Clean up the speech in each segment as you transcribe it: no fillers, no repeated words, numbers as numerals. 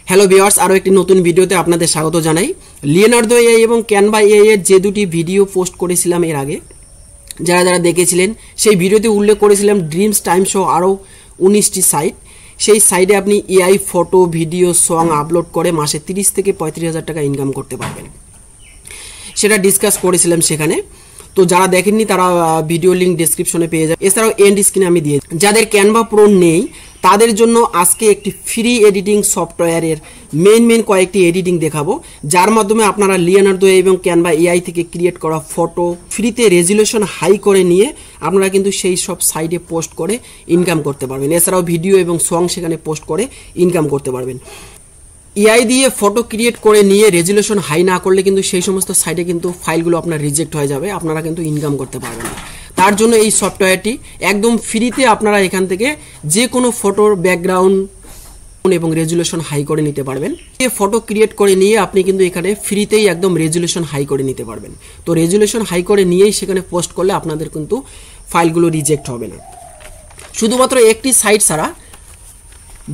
Hello viewers, আরও একটি নতুন ভিডিওতে আপনাদের স্বাগত জানাই। লিওনার্দো এআই এবং ক্যানভা এআই এর যে দুটি ভিডিও পোস্ট করেছিলাম এর আগে, যারা যারা দেখেছিলেন সেই ভিডিওতে উল্লেখ করেছিলাম ড্রিমস টাইম শো আরও 19টি সাইট। সেই সাইটে আপনি AI photo, video, song upload করে মাসে 30 থেকে 35,000 টাকা ইনকাম করতে পারবেন, সেটা ডিসকাস করেছিলাম সেখানে। তো যারা দেখেননি তারা ভিডিও লিঙ্ক ডেসক্রিপশনে পেয়ে যাবে। এছাড়াও এন্ড স্ক্রিনে আমি দিয়ে, যাদের ক্যানভা প্রো নেই তাদের জন্য আজকে একটি ফ্রি এডিটিং সফটওয়্যারের মেইন কয়েকটি এডিটিং দেখাবো, যার মাধ্যমে আপনারা লিওনার্দো এবং ক্যানভা এআই থেকে ক্রিয়েট করা ফটো ফ্রিতে রেজুলেশন হাই করে নিয়ে আপনারা কিন্তু সেই সব সাইটে পোস্ট করে ইনকাম করতে পারবেন। এছাড়াও ভিডিও এবং সং সেখানে পোস্ট করে ইনকাম করতে পারবেন। এআই দিয়ে ফটো ক্রিয়েট করে নিয়ে রেজুলেশন হাই না করলে কিন্তু সেই সমস্ত সাইটে কিন্তু ফাইলগুলো আপনার রিজেক্ট হয়ে যাবে, আপনারা কিন্তু ইনকাম করতে পারবেন না। তার জন্য এই সফটওয়্যারটি একদম ফ্রিতে আপনারা এখান থেকে যে কোনো ফটোর ব্যাকগ্রাউন্ড এবং রেজুলেশন হাই করে নিতে পারবেন। এই ফটো ক্রিয়েট করে নিয়ে আপনি কিন্তু এখানে ফ্রিতেই একদম রেজুলেশন হাই করে নিতে পারবেন। তো রেজুলেশন হাই করে নিয়েই সেখানে পোস্ট করলে আপনাদের কিন্তু ফাইলগুলো রিজেক্ট হবে না। শুধুমাত্র একটি সাইট ছাড়া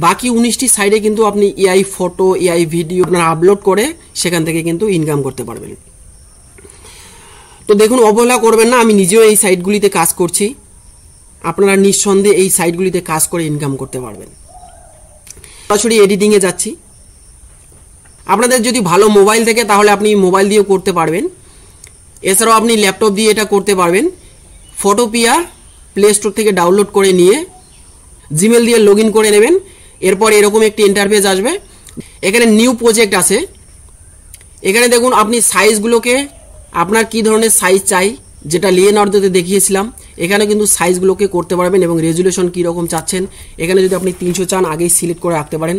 বাকি 19টি সাইটে কিন্তু আপনি এআই ফটো, এআই ভিডিও আপনারা আপলোড করে সেখান থেকে কিন্তু ইনকাম করতে পারবেন। তো দেখুন, অবহেলা করবেন না, আমি নিজেও এই সাইটগুলিতে কাজ করছি। আপনারা নিঃসন্দেহে এই সাইটগুলিতে কাজ করে ইনকাম করতে পারবেন। সরাসরি এডিটিংয়ে যাচ্ছি। আপনাদের যদি ভালো মোবাইল থাকে তাহলে আপনি মোবাইল দিয়েও করতে পারবেন, এছাড়াও আপনি ল্যাপটপ দিয়ে এটা করতে পারবেন। ফটোপিয়া প্লে স্টোর থেকে ডাউনলোড করে নিয়ে জিমেল দিয়ে লগ ইন করে নেবেন। এরপর এরকম একটি ইন্টারফেস আসবে, এখানে নিউ প্রজেক্ট আছে। এখানে দেখুন আপনি সাইজগুলোকে, আপনার কি ধরনের সাইজ চাই, যেটা লিওনার্দোতে দেখিয়েছিলাম, এখানে কিন্তু সাইজগুলোকে করতে পারবেন এবং রেজুলেশন কীরকম চাচ্ছেন এখানে যদি আপনি 300 চান আগেই সিলেক্ট করে রাখতে পারেন।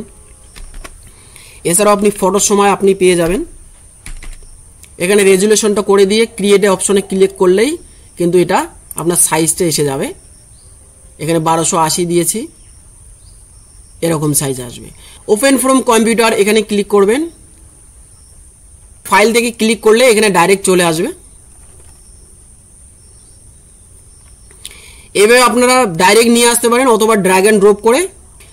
এছাড়াও আপনি ফটোর সময় আপনি পেয়ে যাবেন, এখানে রেজুলেশনটা করে দিয়ে ক্রিয়েটে অপশনে ক্লিক করলেই কিন্তু এটা আপনার সাইজটা এসে যাবে। এখানে 1280 দিয়েছি, এরকম সাইজ আসবে। ওপেন ফ্রম কম্পিউটার এখানে ক্লিক করবেন, ফাইল থেকে ক্লিক করলে এখানে ডাইরেক্ট চলে আসবে। এভাবে আপনারা ডাইরেক্ট নিয়ে আসতে পারেন অথবা ড্র্যাগ অ্যান্ড ড্রপ করে।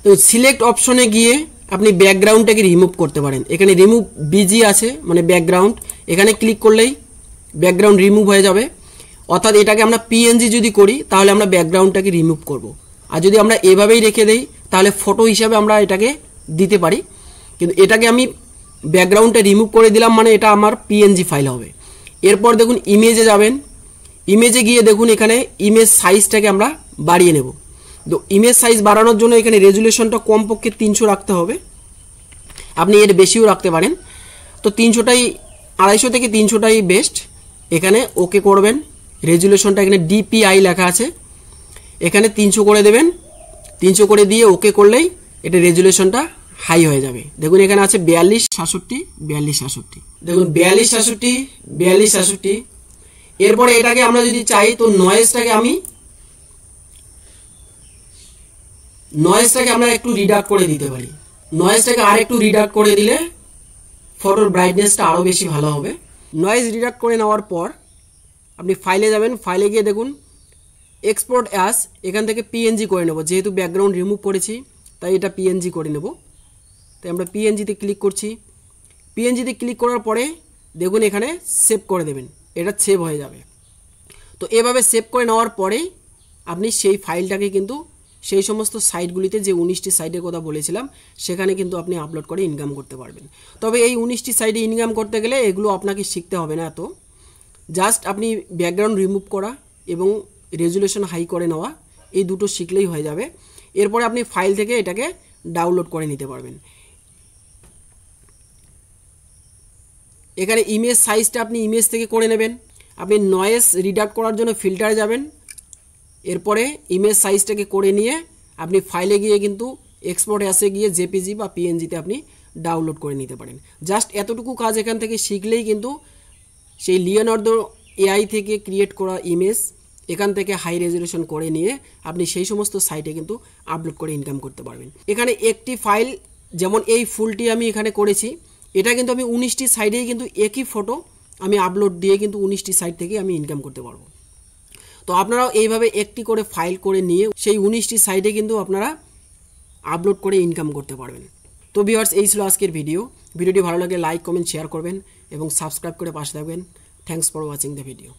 তো সিলেক্ট অপশনে গিয়ে আপনি ব্যাকগ্রাউন্ডটাকে রিমুভ করতে পারেন। এখানে রিমুভ বিজি আছে, মানে ব্যাকগ্রাউন্ড, এখানে ক্লিক করলেই ব্যাকগ্রাউন্ড রিমুভ হয়ে যাবে। অর্থাৎ এটাকে আমরা পিএনজি যদি করি তাহলে আমরা ব্যাকগ্রাউন্ডটাকে রিমুভ করব, আর যদি আমরা এভাবেই রেখে দেই তাহলে ফটো হিসাবে আমরা এটাকে দিতে পারি। কিন্তু এটাকে আমি ব্যাকগ্রাউন্ডটা রিমুভ করে দিলাম, মানে এটা আমার পিএনজি ফাইল হবে। এরপর দেখুন ইমেজে যাবেন, ইমেজে গিয়ে দেখুন এখানে ইমেজ সাইজটাকে আমরা বাড়িয়ে নেব। তো ইমেজ সাইজ বাড়ানোর জন্য এখানে রেজুলেশনটা কমপক্ষে 300 রাখতে হবে, আপনি এর বেশিও রাখতে পারেন। তো 300টাই, 250 থেকে 300টাই বেস্ট। এখানে ওকে করবেন, রেজুলেশনটা এখানে ডিপিআই লেখা আছে, এখানে 300 করে দেবেন। 300 করে দিয়ে ওকে করলেই এটা রেজুলেশনটা হাই হয়ে যাবে। দেখুন এখানে আছে 4267, 4267, দেখুন 4267, 4267। এরপরে এটাকে আমরা যদি চাই তো নয়েজটাকে আমরা একটু রিডাক্ট করে দিতে পারি। নয়েজটাকে আর একটু রিডাক্ট করে দিলে ফটোর ব্রাইটনেসটা আরও বেশি ভালো হবে। নয়েজ রিডাক্ট করে নেওয়ার পর আপনি ফাইলে যাবেন, ফাইলে গিয়ে দেখুন এক্সপোর্ট অ্যাজ, এখান থেকে পিএনজি করে নেব। যেহেতু ব্যাকগ্রাউন্ড রিমুভ করেছি তাই এটা পিএনজি করে নেব। তাই আমরা পিএনজিতে ক্লিক করছি। পিএনজিতে ক্লিক করার পরে দেখুন এখানে সেভ করে দেবেন, এটা সেভ হয়ে যাবে। তো এভাবে সেভ করে নেওয়ার পরেই আপনি সেই ফাইলটাকে কিন্তু সেই সমস্ত সাইটগুলিতে, যে 19টি সাইটের কথা বলেছিলাম, সেখানে কিন্তু আপনি আপলোড করে ইনকাম করতে পারবেন। তবে এই 19টি সাইটে ইনকাম করতে গেলে এগুলো আপনাকে শিখতে হবে না এত, জাস্ট আপনি ব্যাকগ্রাউন্ড রিমুভ করা এবং রেজুলেশন হাই করে নেওয়া, এই দুটো শিখলেই হয়ে যাবে। এরপরে আপনি ফাইল থেকে এটাকে ডাউনলোড করে নিতে পারবেন। এখানে ইমেজ সাইজটা আপনি ইমেজ থেকে করে নেবেন। আপনি নয়েজ রিডাক্ট করার জন্য ফিল্টারে যাবেন, এরপরে ইমেজ সাইজটাকে করে নিয়ে আপনি ফাইলে গিয়ে কিন্তু এক্সপোর্ট অ্যাসে গিয়ে জেপিজি বা পিএনজিতে আপনি ডাউনলোড করে নিতে পারেন। জাস্ট এতটুকু কাজ এখান থেকে শিখলেই কিন্তু সেই লিওনার্দো এআই থেকে ক্রিয়েট করা ইমেজ এখান থেকে হাই রেজুলেশন করে নিয়ে আপনি সেই সমস্ত সাইটে কিন্তু আপলোড করে ইনকাম করতে পারবেন। এখানে একটি ফাইল, যেমন এই ফুলটি আমি এখানে করেছি, এটা কিন্তু আমি 19টি সাইটেই কিন্তু একই ফটো আমি আপলোড দিয়ে কিন্তু 19টি সাইট থেকে আমি ইনকাম করতে পারবো। তো আপনারাও এইভাবে একটি করে ফাইল করে নিয়ে সেই 19টি সাইটে কিন্তু আপনারা আপলোড করে ইনকাম করতে পারবেন। তো ভিউয়ার্স, এই ছিল আজকের ভিডিওটি ভালো লাগলে লাইক কমেন্ট শেয়ার করবেন এবং সাবস্ক্রাইব করে পাশে থাকবেন। Thanks for watching the video.